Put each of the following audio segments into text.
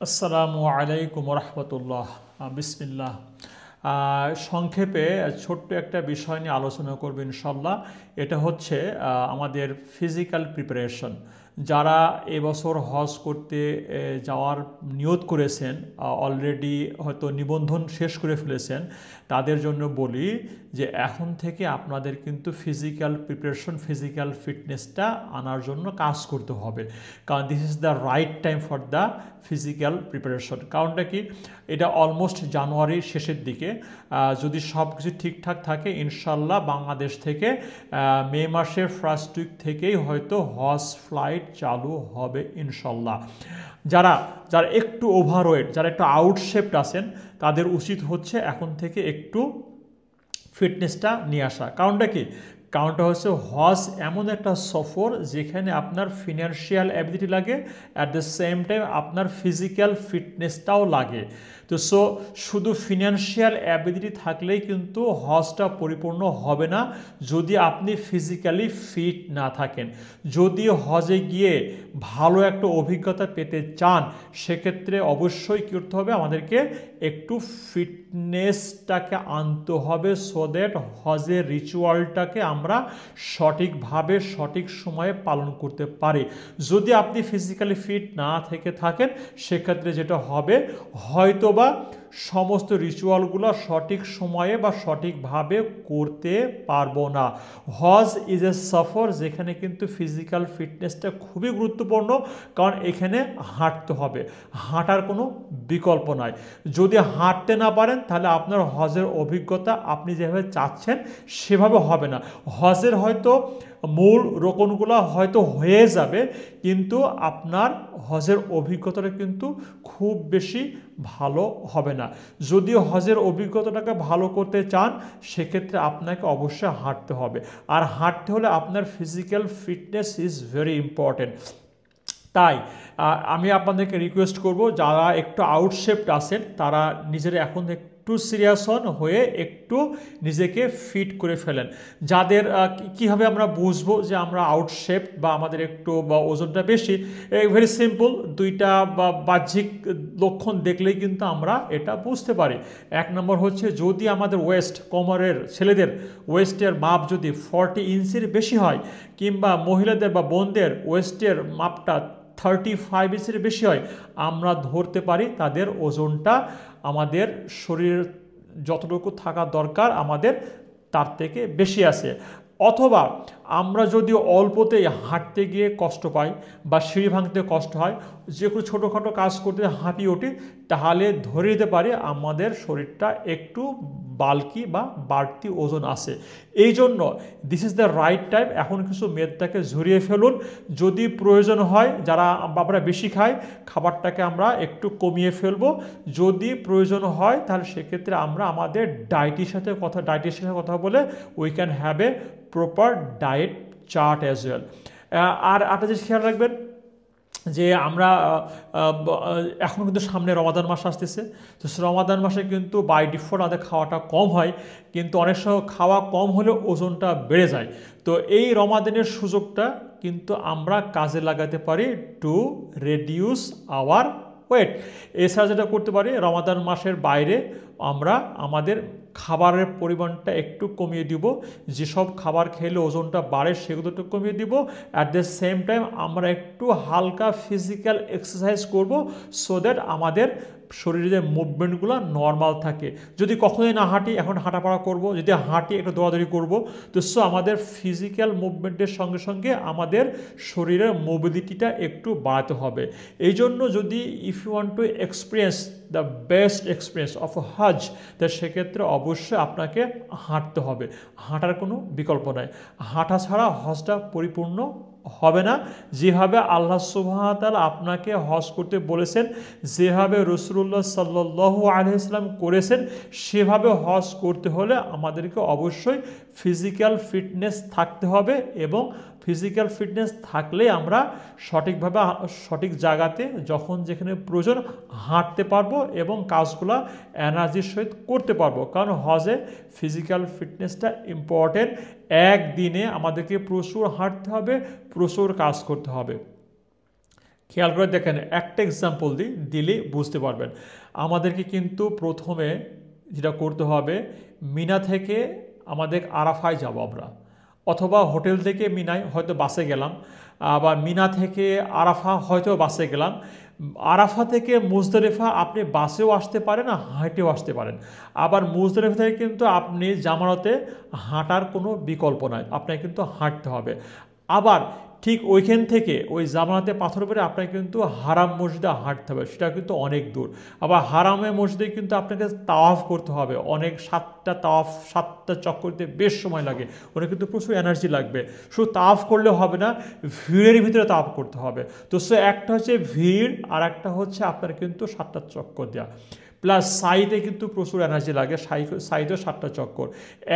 আসসালামু আলাইকুম রহমতুল্লাহ। বিসমিল্লাহ। সংক্ষেপে ছোট্ট একটা বিষয় নিয়ে আলোচনা করব ইনশাল্লাহ। এটা হচ্ছে আমাদের ফিজিক্যাল প্রিপারেশন। যারা এবছর হজ করতে যাওয়ার নিয়ত করেছেন, অলরেডি হয়তো নিবন্ধন শেষ করে ফেলেছেন, তাদের জন্য বলি যে এখন থেকে আপনাদের কিন্তু ফিজিক্যাল প্রিপারেশন, ফিজিক্যাল ফিটনেসটা আনার জন্য কাজ করতে হবে। কারণ this is the right time for the physical preparation. কারণটা কি, এটা অলমোস্ট জানুয়ারির শেষের দিকে। যদি সব কিছু ঠিকঠাক থাকে ইনশাল্লাহ বাংলাদেশ থেকে মে মাসের ফার্স্ট উইক থেকেই হয়তো হজ ফ্লাইট চালু হবে ইনশাল্লাহ। যারা যারা একটু ওভারওয়েট, যারা একটু আউটশেপড আছেন, তাদের উচিত হচ্ছে এখন থেকে একটু ফিটনেসটা নিয়ে আসা। কারণটা কি, কারণটা হচ্ছে হজ এমন একটা সফর যেখানে আপনার ফিনান্সিয়াল অ্যাবিলিটি লাগে, অ্যাট দ্য সেম টাইম আপনার ফিজিক্যাল ফিটনেসটাও লাগে। তো শুধু ফিনান্সিয়াল অ্যাবিলিটি থাকলেই কিন্তু হজটা পরিপূর্ণ হবে না যদি আপনি ফিজিক্যালি ফিট না থাকেন। যদি হজে গিয়ে ভালো একটা অভিজ্ঞতা পেতে চান, সেক্ষেত্রে অবশ্যই কী করতে হবে, আমাদেরকে একটু ফিটনেসটাকে আনতে হবে, সো দ্যাট হজের রিচুয়ালটাকে আমরা সঠিকভাবে সঠিক সময়ে পালন করতে পারি। যদি আপনি ফিজিক্যালি ফিট না থেকে থাকেন, সেক্ষেত্রে যেটা হবে, হয়তোবা সমস্ত রিচুয়ালগুলো সঠিক সময়ে বা সঠিকভাবে করতে পারবো না। হজ ইজ এ সফর যেখানে কিন্তু ফিজিক্যাল ফিটনেসটা খুবই গুরুত্বপূর্ণ, কারণ এখানে হাঁটতে হবে, হাঁটার কোনো বিকল্প নাই। যদি হাঁটতে না পারেন তাহলে আপনার হজের অভিজ্ঞতা আপনি যেভাবে চাচ্ছেন সেভাবে হবে না। হজের হয়তো মূল রোকনগুলো হয়তো হয়ে যাবে, কিন্তু আপনার হজের অভিজ্ঞতাটা কিন্তু খুব বেশি ভালো হবে না। যদি হজের অভিজ্ঞতাটাকে ভালো করতে চান, সেক্ষেত্রে আপনাকে অবশ্যই হাঁটতে হবে। আর হাঁটতে হলে আপনার physical fitness is very important. তাই আমি আপনাদেরকে রিকোয়েস্ট করব, যারা একটু আউটশেপড আছেন তারা নিজেরা এখন একটু সিরিয়াস হন, হয়ে একটু নিজেকে ফিট করে ফেলেন। যাদের কীভাবে আমরা বুঝবো যে আমরা আউটশেপড বা আমাদের একটু বা ওজনটা বেশি, ভেরি সিম্পল, দুইটা বা বাহ্যিক লক্ষণ দেখলেই কিন্তু আমরা এটা বুঝতে পারি। এক নম্বর হচ্ছে, যদি আমাদের ওয়েস্ট, কোমরের ছেলেদের ওয়েস্টের মাপ যদি 40 ইঞ্চির বেশি হয়, কিংবা মহিলাদের বা বোনদের ওয়েস্টের মাপটা 35 ইঞ্চির বেশি হয়, আমরা ধরতে পারি তাদের ওজনটা আমাদের শরীর যতটুকু থাকা দরকার আমাদের তার থেকে বেশি আছে। অথবা আমরা যদি অল্পতেই হাঁটতে গিয়ে কষ্ট পাই বা সিঁড়ি ভাঙতে কষ্ট হয়, যে কোনো ছোটোখাটো কাজ করতে হাঁপিয়ে ওঠে, তাহলে ধরে নিতে পারি আমাদের শরীরটা একটু বাল্কি বা বাড়তি ওজন আছে। এই জন্য this is the right time, এখন কিছু মেদটাকে ঝরিয়ে ফেলুন। যদি প্রয়োজন হয়, যারা আমরা বেশি খাই, খাবারটাকে আমরা একটু কমিয়ে ফেলবো। যদি প্রয়োজন হয় তাহলে সেক্ষেত্রে আমরা আমাদের ডায়েটের সাথে কথা বলে we can have a proper diet chart as well. আর একটা জিনিস খেয়াল রাখবেন যে আমরা এখন কিন্তু সামনে রমাদান মাস আসতেছে। তো রমাদান মাসে কিন্তু বাই ডিফল্ট আমাদের খাওয়াটা কম হয়, কিন্তু অনেক সময় খাওয়া কম হলেও ওজনটা বেড়ে যায়। তো এই রমাদানের সুযোগটা কিন্তু আমরা কাজে লাগাতে পারি টু রেডিউস আওয়ার ওয়েট। এছাড়া যেটা করতে পারি, রমাদান মাসের বাইরে আমরা আমাদের খাবারের পরিমাণটা একটু কমিয়ে দিব। যেসব খাবার খেলে ওজনটা বাড়ে সেগুলো একটু কমিয়ে দিব। অ্যাট দ্য সেম টাইম আমরা একটু হালকা ফিজিক্যাল এক্সারসাইজ করব, সো দ্যাট আমাদের শরীরের মুভমেন্টগুলো নর্মাল থাকে। যদি কখনোই না হাঁটি, এখন হাঁটাপাড়া করব, যদি হাঁটি একটু দৌড়াদৌড়ি করব। তো আমাদের ফিজিক্যাল মুভমেন্টের সঙ্গে সঙ্গে আমাদের শরীরের মোবিলিটিটা একটু বাড়াতে হবে। এই জন্য যদি if you want to experience the best experience of হজ, তা সেক্ষেত্রে অবশ্যই আপনাকে হাঁটতে হবে, হাঁটার কোনো বিকল্প নাই। হাঁটা ছাড়া হজটা পরিপূর্ণ হবে না। যেভাবে আল্লাহ সুবহানাহু ওয়া তাআলা আপনাকে হজ করতে বলেছেন, যেভাবে রাসূলুল্লাহ সাল্লাল্লাহু আলাইহি ওয়াসাল্লাম করেছেন, সেভাবে হজ করতে হলে আমাদেরকে অবশ্যই ফিজিক্যাল ফিটনেস থাকতে হবে, এবং ফিজিক্যাল ফিটনেস থাকলে আমরা সঠিকভাবে সঠিক জায়গাতে যখন যেখানে প্রয়োজন হাঁটতে পারবো এবং কাজগুলো এনার্জির সহিত করতে পারবো। কারণ হজে ফিজিক্যাল ফিটনেসটা ইম্পর্টেন্ট। একদিনে আমাদেরকে প্রচুর হাঁটতে হবে, প্রচুর কাজ করতে হবে। খেয়াল করে দেখেন, একটা এক্সাম্পল দিলে বুঝতে পারবেন। আমাদেরকে কিন্তু প্রথমে যেটা করতে হবে, মিনা থেকে আমাদের আরাফায় যাব আমরা, অথবা হোটেল থেকে মিনায় হয়তো বাসে গেলাম, আবার মিনা থেকে আরাফা হয়তো বাসে গেলাম। আরাফা থেকে মুজদালিফা আপনি বাসেও আসতে পারেন, হাঁটেও আসতে পারেন। আবার মুজদালিফা থেকে কিন্তু আপনি জামারতে হাঁটার কোনো বিকল্প নাই, আপনাকে কিন্তু হাঁটতে হবে। আবার ঠিক ওইখান থেকে ওই জামানাতে পাথর পরে আপনাকে কিন্তু হারাম মসজিদে হাঁটতে হবে, সেটা কিন্তু অনেক দূর। আবার হারামে মসজিদে কিন্তু আপনাকে তাওয়াফ করতে হবে অনেক, 7টা তাওয়াফ, 7টা চক্কর দিতে বেশ সময় লাগে, ওটা কিন্তু প্রচুর এনার্জি লাগবে। শুধু তাওয়াফ করলে হবে না, ভিড়ের ভিতরে তাওয়াফ করতে হবে। তো সে একটা হচ্ছে ভিড়, আর একটা হচ্ছে আপনার কিন্তু 7টা চক্কর দেওয়া, প্লাস সাইতে কিন্তু প্রচুর এনার্জি লাগে, সাইতেও 7টা চক্কর।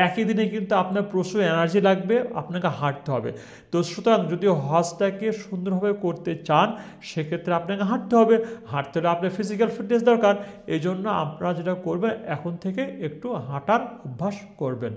একই দিনে কিন্তু আপনার প্রচুর এনার্জি লাগবে, আপনাকে হাঁটতে হবে। তো সুতরাং যদি হজটাকে সুন্দরভাবে করতে চান, সেক্ষেত্রে আপনাকে হাঁটতে হবে। হাঁটতে হলে আপনার ফিজিক্যাল ফিটনেস দরকার। এই জন্য আপনারা যেটা করবেন, এখন থেকে একটু হাঁটার অভ্যাস করবেন।